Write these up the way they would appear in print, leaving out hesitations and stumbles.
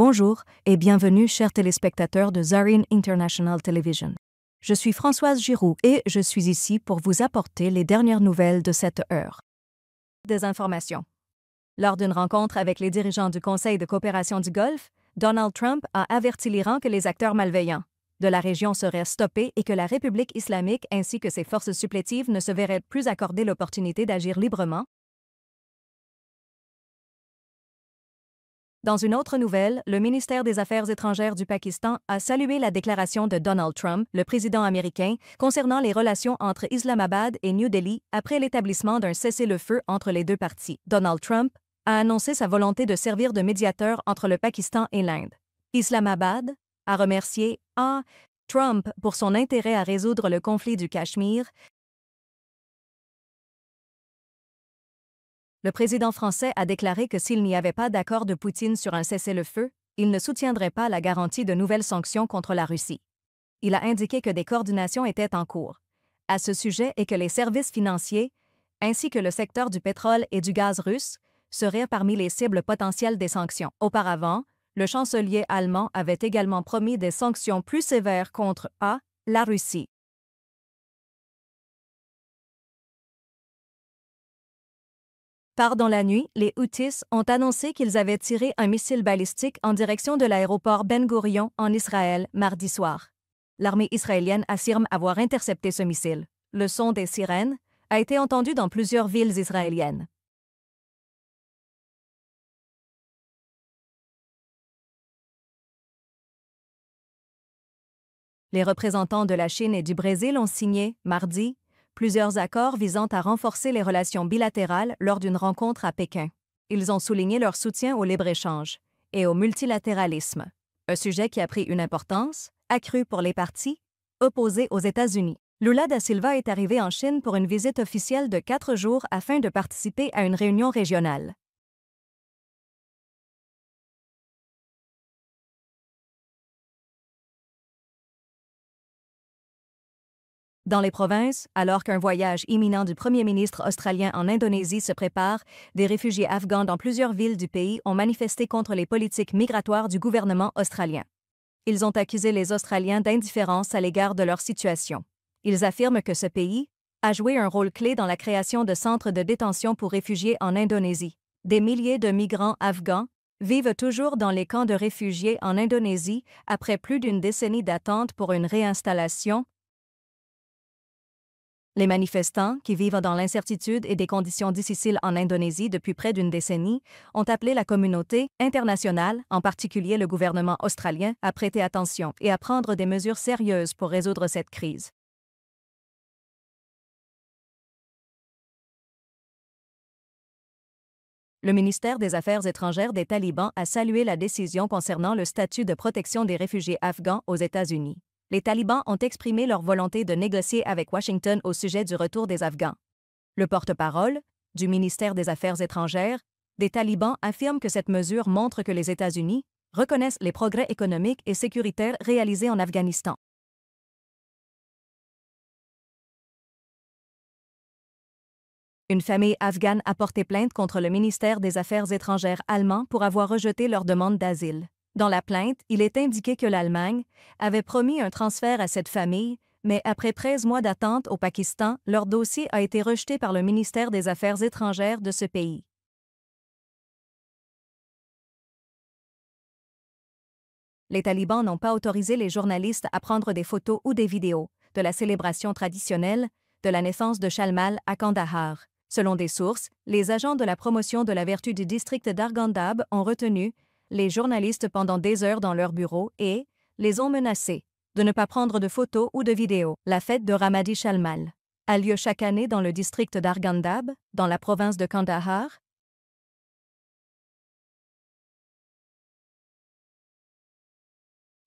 Bonjour et bienvenue, chers téléspectateurs de Zarine International Television. Je suis Françoise Giroux et je suis ici pour vous apporter les dernières nouvelles de cette heure. Des informations. Lors d'une rencontre avec les dirigeants du Conseil de coopération du Golfe, Donald Trump a averti l'Iran que les acteurs malveillants de la région seraient stoppés et que la République islamique ainsi que ses forces supplétives ne se verraient plus accorder l'opportunité d'agir librement. Dans une autre nouvelle, le ministère des Affaires étrangères du Pakistan a salué la déclaration de Donald Trump, le président américain, concernant les relations entre Islamabad et New Delhi après l'établissement d'un cessez-le-feu entre les deux parties. Donald Trump a annoncé sa volonté de servir de médiateur entre le Pakistan et l'Inde. Islamabad a remercié Trump pour son intérêt à résoudre le conflit du Cachemire. Le président français a déclaré que s'il n'y avait pas d'accord de Poutine sur un cessez-le-feu, il ne soutiendrait pas la garantie de nouvelles sanctions contre la Russie. Il a indiqué que des coordinations étaient en cours à ce sujet et que les services financiers, ainsi que le secteur du pétrole et du gaz russe, seraient parmi les cibles potentielles des sanctions. Auparavant, le chancelier allemand avait également promis des sanctions plus sévères contre la Russie. Tard dans la nuit, les Houthis ont annoncé qu'ils avaient tiré un missile balistique en direction de l'aéroport Ben Gourion en Israël mardi soir. L'armée israélienne affirme avoir intercepté ce missile. Le son des sirènes a été entendu dans plusieurs villes israéliennes. Les représentants de la Chine et du Brésil ont signé, mardi, plusieurs accords visant à renforcer les relations bilatérales lors d'une rencontre à Pékin. Ils ont souligné leur soutien au libre-échange et au multilatéralisme, un sujet qui a pris une importance accrue pour les partis opposés aux États-Unis. Lula da Silva est arrivé en Chine pour une visite officielle de 4 jours afin de participer à une réunion régionale. Dans les provinces, alors qu'un voyage imminent du premier ministre australien en Indonésie se prépare, des réfugiés afghans dans plusieurs villes du pays ont manifesté contre les politiques migratoires du gouvernement australien. Ils ont accusé les Australiens d'indifférence à l'égard de leur situation. Ils affirment que ce pays a joué un rôle clé dans la création de centres de détention pour réfugiés en Indonésie. Des milliers de migrants afghans vivent toujours dans les camps de réfugiés en Indonésie après plus d'une décennie d'attente pour une réinstallation. Les manifestants, qui vivent dans l'incertitude et des conditions difficiles en Indonésie depuis près d'une décennie, ont appelé la communauté internationale, en particulier le gouvernement australien, à prêter attention et à prendre des mesures sérieuses pour résoudre cette crise. Le ministère des Affaires étrangères des talibans a salué la décision concernant le statut de protection des réfugiés afghans aux États-Unis. Les talibans ont exprimé leur volonté de négocier avec Washington au sujet du retour des Afghans. Le porte-parole du ministère des Affaires étrangères des talibans affirme que cette mesure montre que les États-Unis reconnaissent les progrès économiques et sécuritaires réalisés en Afghanistan. Une famille afghane a porté plainte contre le ministère des Affaires étrangères allemand pour avoir rejeté leur demande d'asile. Dans la plainte, il est indiqué que l'Allemagne avait promis un transfert à cette famille, mais après 13 mois d'attente au Pakistan, leur dossier a été rejeté par le ministère des Affaires étrangères de ce pays. Les talibans n'ont pas autorisé les journalistes à prendre des photos ou des vidéos de la célébration traditionnelle de la naissance de Shalmal à Kandahar. Selon des sources, les agents de la promotion de la vertu du district d'Arghandab ont retenu les journalistes pendant des heures dans leur bureau et les ont menacés de ne pas prendre de photos ou de vidéos. La fête de Ramadi Shalmal a lieu chaque année dans le district d'Arghandab, dans la province de Kandahar.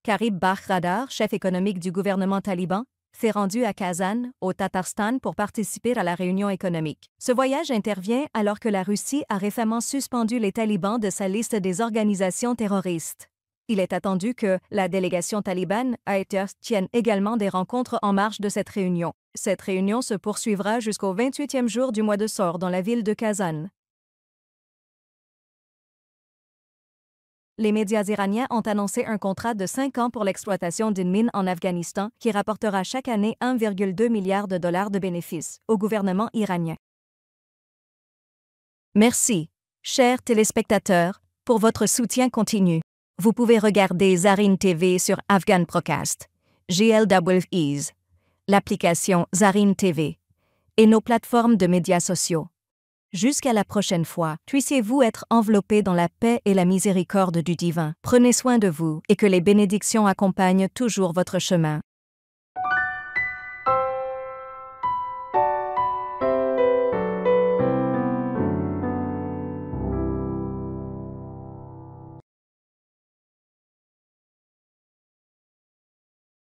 Karib Bakhradar, chef économique du gouvernement taliban, s'est rendu à Kazan, au Tatarstan, pour participer à la réunion économique. Ce voyage intervient alors que la Russie a récemment suspendu les talibans de sa liste des organisations terroristes. Il est attendu que la délégation talibane tienne également des rencontres en marge de cette réunion. Cette réunion se poursuivra jusqu'au 28e jour du mois de Sor dans la ville de Kazan. Les médias iraniens ont annoncé un contrat de 5 ans pour l'exploitation d'une mine en Afghanistan qui rapportera chaque année 1,2 milliard de dollars de bénéfices au gouvernement iranien. Merci, chers téléspectateurs, pour votre soutien continu. Vous pouvez regarder Zarin TV sur Afghan Procast, GLWEs, l'application Zarin TV et nos plateformes de médias sociaux. Jusqu'à la prochaine fois, puissiez-vous être enveloppés dans la paix et la miséricorde du divin. Prenez soin de vous et que les bénédictions accompagnent toujours votre chemin.